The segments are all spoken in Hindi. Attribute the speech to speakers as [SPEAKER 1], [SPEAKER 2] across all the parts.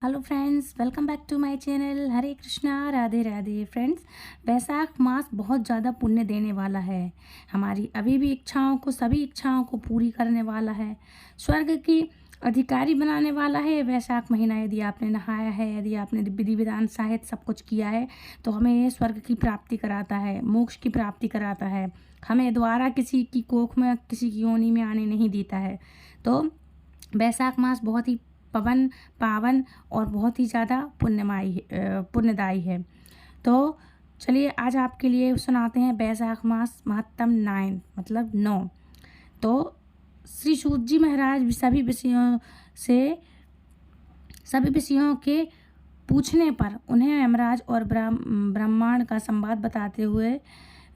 [SPEAKER 1] Hello friends, welcome back to my channel. Hare Krishna, Radhe Radhe. Friends, Vaishakh मास बहुत ज़्यादा पुण्य देने वाला है। हमारी अभी भी इच्छाओं को, सभी इच्छाओं को पूरी करने वाला है, स्वर्ग की अधिकारी बनाने वाला है। वैशाख महीना यदि आपने नहाया है, यदि आपने विधि विधान सहित सब कुछ किया है, तो हमें ये स्वर्ग की प्राप्ति कराता है, मोक्ष की प्राप्ति कराता है। हमें दोबारा किसी की कोख में, किसी की योनि में आने नहीं देता है। तो वैशाख मास बहुत ही पावन और बहुत ही ज़्यादा पुण्यदायी है। तो चलिए आज आपके लिए सुनाते हैं वैशाख मास महत्तम 9, मतलब 9। तो श्री सूत जी महाराज सभी विषयों के पूछने पर उन्हें यमराज और ब्रह्मांड का संवाद बताते हुए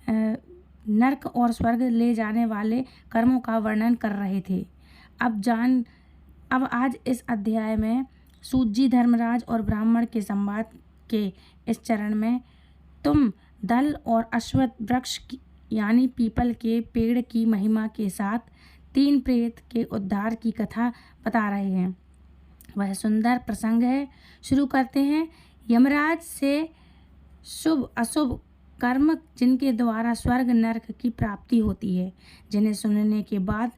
[SPEAKER 1] नरक और स्वर्ग ले जाने वाले कर्मों का वर्णन कर रहे थे। अब आज इस अध्याय में सूत जी धर्मराज और ब्राह्मण के संवाद के इस चरण में तुम दल और अश्वत्थ वृक्ष यानी पीपल के पेड़ की महिमा के साथ 3 प्रेत के उद्धार की कथा बता रहे हैं। वह सुंदर प्रसंग है। शुरू करते हैं। यमराज से शुभ अशुभ कर्म जिनके द्वारा स्वर्ग नरक की प्राप्ति होती है, जिन्हें सुनने के बाद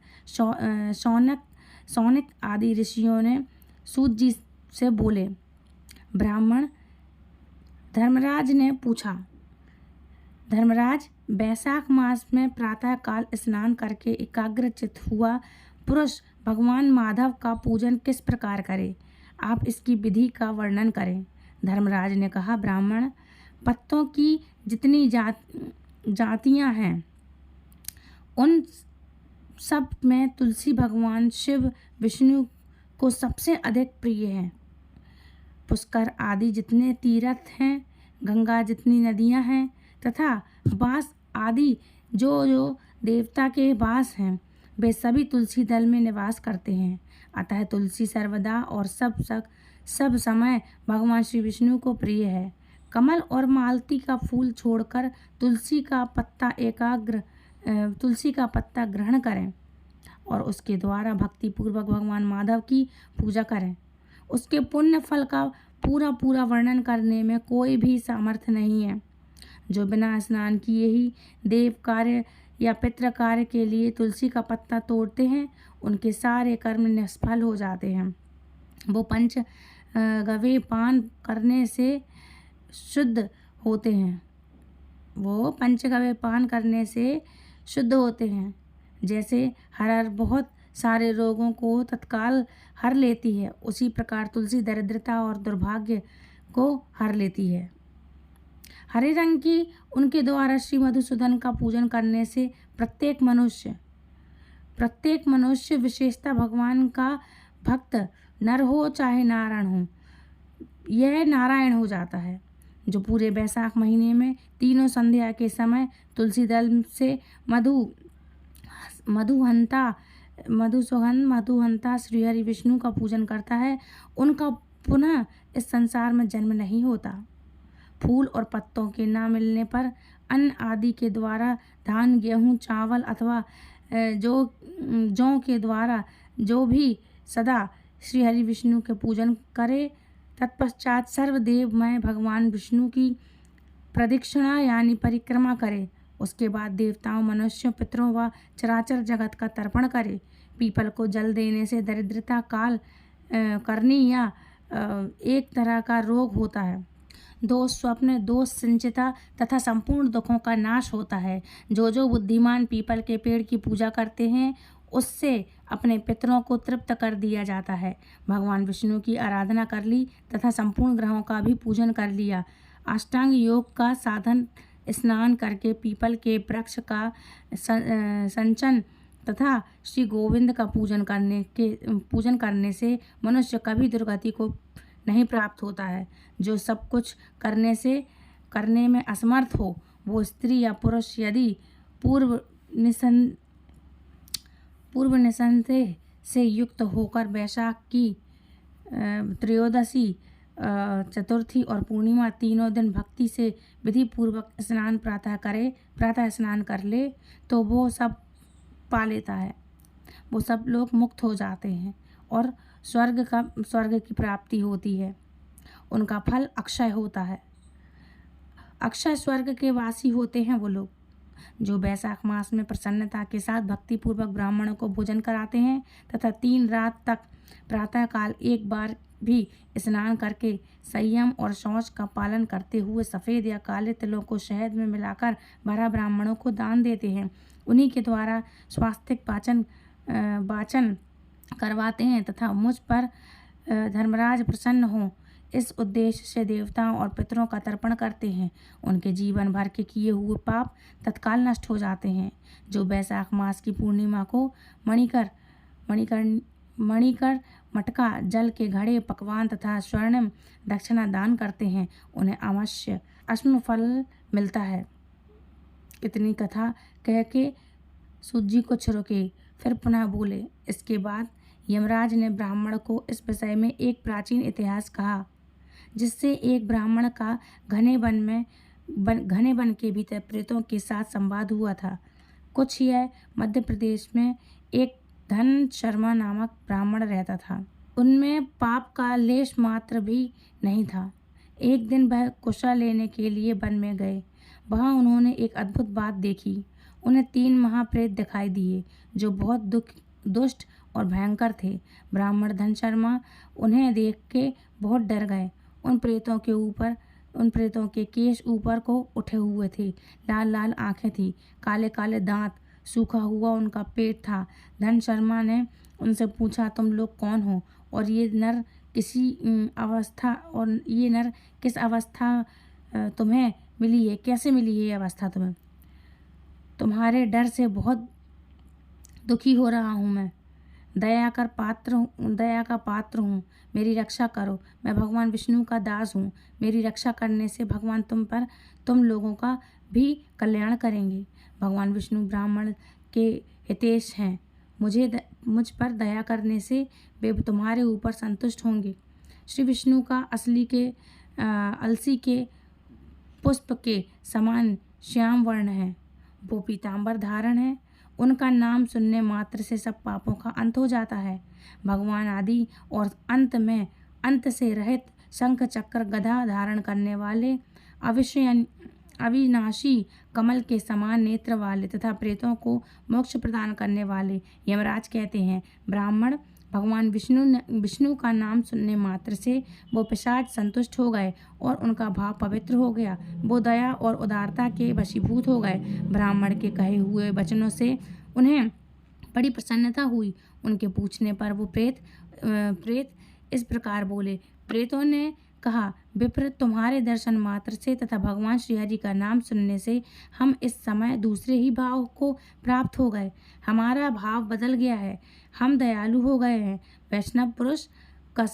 [SPEAKER 1] सौनक आदि ऋषियों ने सूत जी से बोले। ब्राह्मण धर्मराज ने पूछा, धर्मराज, वैशाख मास में प्रातः काल स्नान करके एकाग्रचित हुआ पुरुष भगवान माधव का पूजन किस प्रकार करे? आप इसकी विधि का वर्णन करें। धर्मराज ने कहा, ब्राह्मण, पत्तों की जितनी जातियां हैं, उन सब में तुलसी भगवान शिव विष्णु को सबसे अधिक प्रिय है। पुष्कर आदि जितने तीर्थ हैं, गंगा जितनी नदियां हैं तथा बांस आदि जो जो देवता के वास हैं, वे सभी तुलसी दल में निवास करते हैं। अतः तुलसी सर्वदा और सब समय भगवान श्री विष्णु को प्रिय है। कमल और मालती का फूल छोड़कर तुलसी का पत्ता ग्रहण करें और उसके द्वारा भक्ति पूर्वक भगवान माधव की पूजा करें। उसके पुण्य फल का पूरा वर्णन करने में कोई भी सामर्थ्य नहीं है। जो बिना स्नान किए ही देव कार्य या पितृ कार्य के लिए तुलसी का पत्ता तोड़ते हैं, उनके सारे कर्म निष्फल हो जाते हैं। वो पंच गव्य पान करने से शुद्ध होते हैं। जैसे हरहर बहुत सारे रोगों को तत्काल हर लेती है, उसी प्रकार तुलसी दरिद्रता और दुर्भाग्य को हर लेती है। हरे रंग की उनके द्वारा श्री मधुसूदन का पूजन करने से प्रत्येक मनुष्य विशेषतः भगवान का भक्त, नर हो चाहे नारायण हो, यह नारायण हो जाता है। जो पूरे वैशाख महीने में तीनों संध्या के समय तुलसी दल से मधुहंता श्रीहरि विष्णु का पूजन करता है, उनका पुनः इस संसार में जन्म नहीं होता। फूल और पत्तों के न मिलने पर अन्न आदि के द्वारा, धान, गेहूँ, चावल अथवा जौ के द्वारा जो भी सदा श्रीहरि विष्णु के पूजन करे, तत्पश्चात सर्वदेवमय भगवान विष्णु की प्रदक्षिणा यानी परिक्रमा करे। उसके बाद देवताओं, मनुष्यों, पितरों व चराचर जगत का तर्पण करे। पीपल को जल देने से दरिद्रता, काल करनी या एक तरह का रोग होता है। दोष स्वप्न, दोष संचिता तथा संपूर्ण दुखों का नाश होता है। जो बुद्धिमान पीपल के पेड़ की पूजा करते हैं, उससे अपने पितरों को तृप्त कर दिया जाता है। भगवान विष्णु की आराधना कर ली तथा संपूर्ण ग्रहों का भी पूजन कर लिया। अष्टांग योग का साधन स्नान करके पीपल के वृक्ष का संचन तथा श्री गोविंद का पूजन करने से मनुष्य कभी दुर्गति को नहीं प्राप्त होता है। जो सब कुछ करने में असमर्थ हो, वो स्त्री या पुरुष यदि पूर्व निसंदेह से युक्त होकर वैशाख की त्रयोदशी, चतुर्थी और पूर्णिमा तीनों दिन भक्ति से विधि पूर्वक प्रातः स्नान कर ले, तो वो सब पा लेता है। वो सब लोग मुक्त हो जाते हैं और स्वर्ग की प्राप्ति होती है। उनका फल अक्षय होता है। अक्षय स्वर्ग के वासी होते हैं वो लोग जो वैशाख मास में प्रसन्नता के साथ भक्तिपूर्वक ब्राह्मणों को भोजन कराते हैं तथा 3 रात तक प्रातःकाल एक बार भी स्नान करके संयम और शौच का पालन करते हुए सफ़ेद या काले तिलों को शहद में मिलाकर भरा ब्राह्मणों को दान देते हैं। उन्हीं के द्वारा स्वास्तिक वाचन करवाते हैं तथा मुझ पर धर्मराज प्रसन्न हों इस उद्देश्य से देवताओं और पितरों का तर्पण करते हैं। उनके जीवन भर के किए हुए पाप तत्काल नष्ट हो जाते हैं। जो वैशाख मास की पूर्णिमा को मणिकर मटका जल के घड़े पकवान तथा स्वर्णिम दक्षिणा दान करते हैं उन्हें अवश्य अश्म फल मिलता है। इतनी कथा कह के सूत जी को छिड़के फिर पुनः बोले। इसके बाद यमराज ने ब्राह्मण को इस विषय में एक प्राचीन इतिहास कहा जिससे एक ब्राह्मण का घने वन के भीतर प्रेतों के साथ संवाद हुआ था। कुछ यह मध्य प्रदेश में एक धन शर्मा नामक ब्राह्मण रहता था। उनमें पाप का लेश मात्र भी नहीं था। एक दिन वह कुशा लेने के लिए वन में गए। वहाँ उन्होंने एक अद्भुत बात देखी। उन्हें 3 महाप्रेत दिखाई दिए जो बहुत दुष्ट और भयंकर थे। ब्राह्मण धन शर्मा उन्हें देख के बहुत डर गए। उन प्रेतों के केश ऊपर को उठे हुए थे, लाल लाल आंखें थी, काले काले दांत, सूखा हुआ उनका पेट था। धन शर्मा ने उनसे पूछा, तुम लोग कौन हो और ये नर किस अवस्था तुम्हें मिली है? कैसे मिली है ये अवस्था तुम्हें? तुम्हारे डर से बहुत दुखी हो रहा हूँ मैं। दया का पात्र हूँ, मेरी रक्षा करो। मैं भगवान विष्णु का दास हूँ। मेरी रक्षा करने से भगवान तुम लोगों का भी कल्याण करेंगे। भगवान विष्णु ब्राह्मण के हितेश हैं। मुझ पर दया करने से वे तुम्हारे ऊपर संतुष्ट होंगे। श्री विष्णु का अलसी के पुष्प के समान श्याम वर्ण है। वो पीतांबर धारण है। उनका नाम सुनने मात्र से सब पापों का अंत हो जाता है। भगवान आदि और अंत से रहित शंख चक्र गदा धारण करने वाले अविनाशी कमल के समान नेत्र वाले तथा प्रेतों को मोक्ष प्रदान करने वाले यमराज कहते हैं। ब्राह्मण भगवान विष्णु का नाम सुनने मात्र से वो पिशाच संतुष्ट हो गए और उनका भाव पवित्र हो गया। वो दया और उदारता के वशीभूत हो गए। ब्राह्मण के कहे हुए वचनों से उन्हें बड़ी प्रसन्नता हुई। उनके पूछने पर वो प्रेत इस प्रकार बोले। प्रेतों ने कहा, विप्र, तुम्हारे दर्शन मात्र से तथा भगवान श्रीहरि का नाम सुनने से हम इस समय दूसरे ही भाव को प्राप्त हो गए। हमारा भाव बदल गया है। हम दयालु हो गए हैं। वैष्णव पुरुष का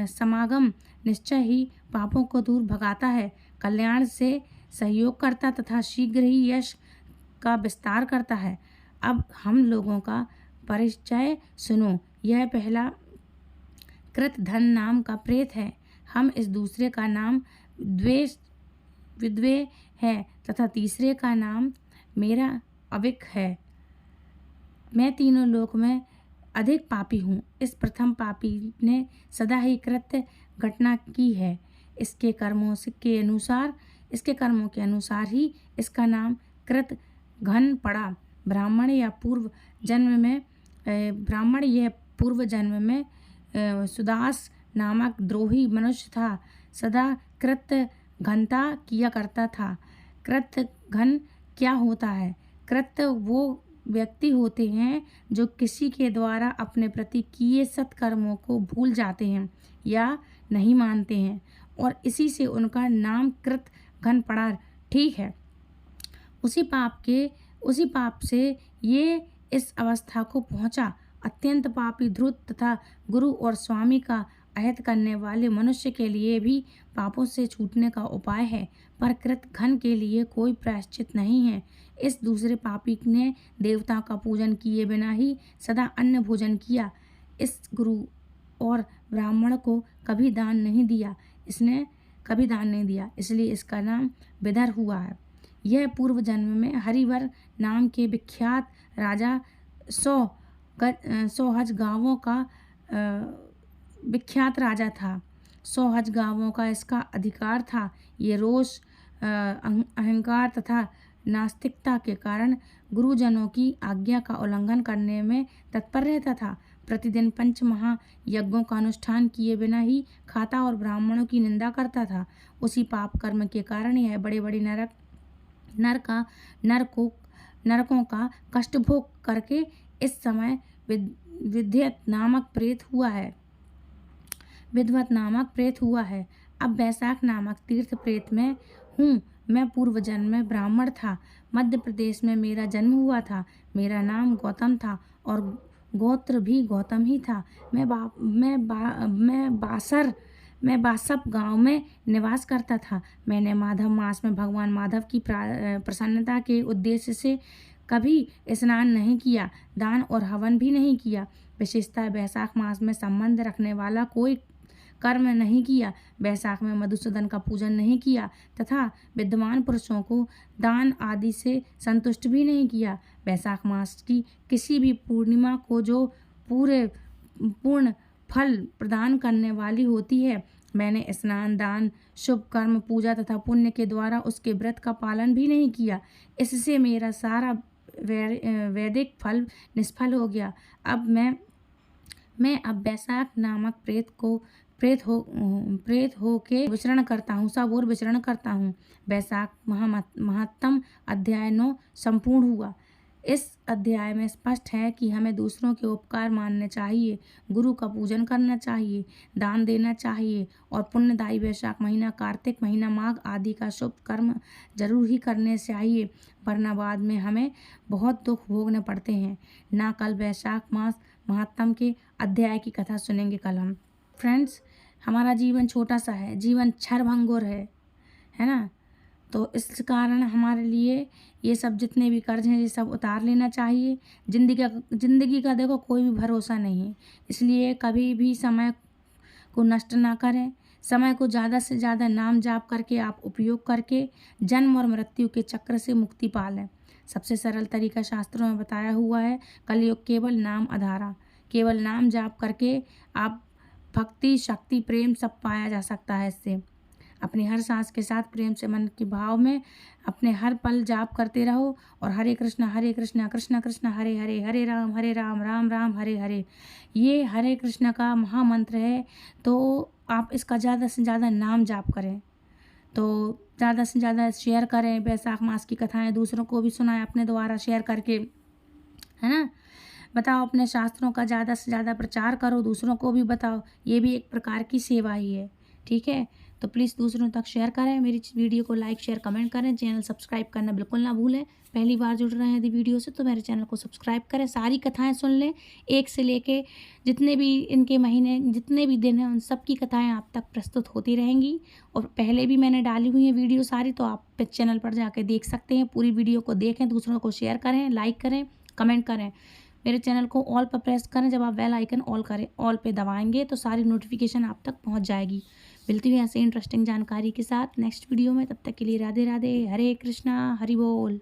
[SPEAKER 1] समागम निश्चय ही पापों को दूर भगाता है, कल्याण से सहयोग करता तथा शीघ्र ही यश का विस्तार करता है। अब हम लोगों का परिचय सुनो। यह पहला कृत धन नाम का प्रेत है। हम इस दूसरे का नाम विद्वे है तथा तीसरे का नाम मेरा अविक है। मैं तीनों लोक में अधिक पापी हूँ। इस प्रथम पापी ने सदा ही कृत्य घटना की है। इसके कर्मों के अनुसार ही इसका नाम कृत घन पड़ा। ब्राह्मण यह पूर्व जन्म में सुदास नामक द्रोही मनुष्य था। सदा कृत्य घनता किया करता था। कृत्य घन क्या होता है? कृत्य वो व्यक्ति होते हैं जो किसी के द्वारा अपने प्रति किए सत्कर्मों को भूल जाते हैं या नहीं मानते हैं और इसी से उनका नाम कृत घन पड़ा। ठीक है, उसी पाप से ये इस अवस्था को पहुंचा। अत्यंत पापी धृत तथा गुरु और स्वामी का अहित करने वाले मनुष्य के लिए भी पापों से छूटने का उपाय है, पर कृत घन के लिए कोई प्रायश्चित नहीं है। इस दूसरे पापी ने देवता का पूजन किए बिना ही सदा अन्न भोजन किया। इस गुरु और ब्राह्मण को कभी दान नहीं दिया, इसलिए इसका नाम विदर हुआ है। यह पूर्व जन्म में हरिवर नाम के विख्यात राजा 100 हज गांवों का विख्यात राजा था। 100 हज गांवों का इसका अधिकार था। ये रोष, अहंकार तथा नास्तिकता के कारण गुरुजनों की आज्ञा का उल्लंघन करने में तत्पर रहता था। प्रतिदिन पंच महायज्ञों का अनुष्ठान किए बिना ही खाता और ब्राह्मणों की निंदा करता था। उसी पाप कर्म के कारण यह बड़े बड़े नरकों का कष्ट भोग करके इस समय विद्वत नामक प्रेत हुआ है। अब वैशाख नामक तीर्थ प्रेत में हूँ। मैं पूर्व जन्म में ब्राह्मण था। मध्य प्रदेश में मेरा जन्म हुआ था। मेरा नाम गौतम था और गोत्र भी गौतम ही था। मैं बासप गांव में निवास करता था। मैंने माधव मास में भगवान माधव की प्रसन्नता के उद्देश्य से कभी स्नान नहीं किया, दान और हवन भी नहीं किया। विशेषतः वैशाख मास में संबंध रखने वाला कोई कर्म नहीं किया। वैशाख में मधुसूदन का पूजन नहीं किया तथा विद्वान पुरुषों को दान आदि से संतुष्ट भी नहीं किया। वैशाख मास की किसी भी पूर्णिमा को जो पूर्ण फल प्रदान करने वाली होती है, मैंने स्नान, दान, शुभ कर्म, पूजा तथा पुण्य के द्वारा उसके व्रत का पालन भी नहीं किया। इससे मेरा सारा वैदिक फल निष्फल हो गया। अब मैं वैशाख नामक प्रेत हो के विचरण करता हूँ, सब और विचरण करता हूँ। वैशाख महत्तम अध्याय 9 संपूर्ण हुआ। इस अध्याय में स्पष्ट है कि हमें दूसरों के उपकार मानने चाहिए, गुरु का पूजन करना चाहिए, दान देना चाहिए और पुण्यदायी वैशाख महीना, कार्तिक महीना, माघ आदि का शुभ कर्म जरूर ही करने चाहिए, वरना बाद में हमें बहुत दुख भोगने पड़ते हैं। ना कल वैशाख मास महात्म के अध्याय की कथा सुनेंगे कल हम। फ्रेंड्स, हमारा जीवन छोटा सा है, जीवन क्षणभंगुर है ना। तो इस कारण हमारे लिए ये सब जितने भी कर्ज हैं ये सब उतार लेना चाहिए। जिंदगी का देखो कोई भी भरोसा नहीं है, इसलिए कभी भी समय को नष्ट ना करें। समय को ज़्यादा से ज़्यादा नाम जाप करके आप उपयोग करके जन्म और मृत्यु के चक्र से मुक्ति पा लें। सबसे सरल तरीका शास्त्रों में बताया हुआ है। कलयुग केवल नाम आधारा, केवल नाम जाप करके आप भक्ति, शक्ति, प्रेम सब पाया जा सकता है। इससे अपनी हर सांस के साथ प्रेम से मन के भाव में अपने हर पल जाप करते रहो और हरे कृष्णा कृष्ण कृष्ण हरे हरे, हरे राम राम राम हरे हरे, ये हरे कृष्ण का महामंत्र है। तो आप इसका ज़्यादा से ज़्यादा नाम जाप करें, तो ज़्यादा से ज़्यादा शेयर करें। वैशाख मास की कथाएं दूसरों को भी सुनाएं अपने द्वारा शेयर करके, है ना। बताओ, अपने शास्त्रों का ज़्यादा से ज़्यादा प्रचार करो, दूसरों को भी बताओ। ये भी एक प्रकार की सेवा ही है, ठीक है। तो प्लीज़ दूसरों तक शेयर करें, मेरी वीडियो को लाइक शेयर कमेंट करें, चैनल सब्सक्राइब करना बिल्कुल ना भूलें। पहली बार जुड़ रहे हैं यदि वीडियो से तो मेरे चैनल को सब्सक्राइब करें, सारी कथाएं सुन लें, एक से लेके जितने भी इनके महीने, जितने भी दिन हैं, उन सब की कथाएं आप तक प्रस्तुत होती रहेंगी। और पहले भी मैंने डाली हुई है वीडियो सारी, तो आप चैनल पर जाके देख सकते हैं। पूरी वीडियो को देखें, दूसरों को शेयर करें, लाइक करें, कमेंट करें। मेरे चैनल को ऑल पर प्रेस करें, जब आप बेल आइकन ऑल पे दबाएंगे तो सारी नोटिफिकेशन आप तक पहुंच जाएगी। मिलती हुई ऐसे इंटरेस्टिंग जानकारी के साथ नेक्स्ट वीडियो में, तब तक के लिए राधे राधे, हरे कृष्णा, हरि बोल।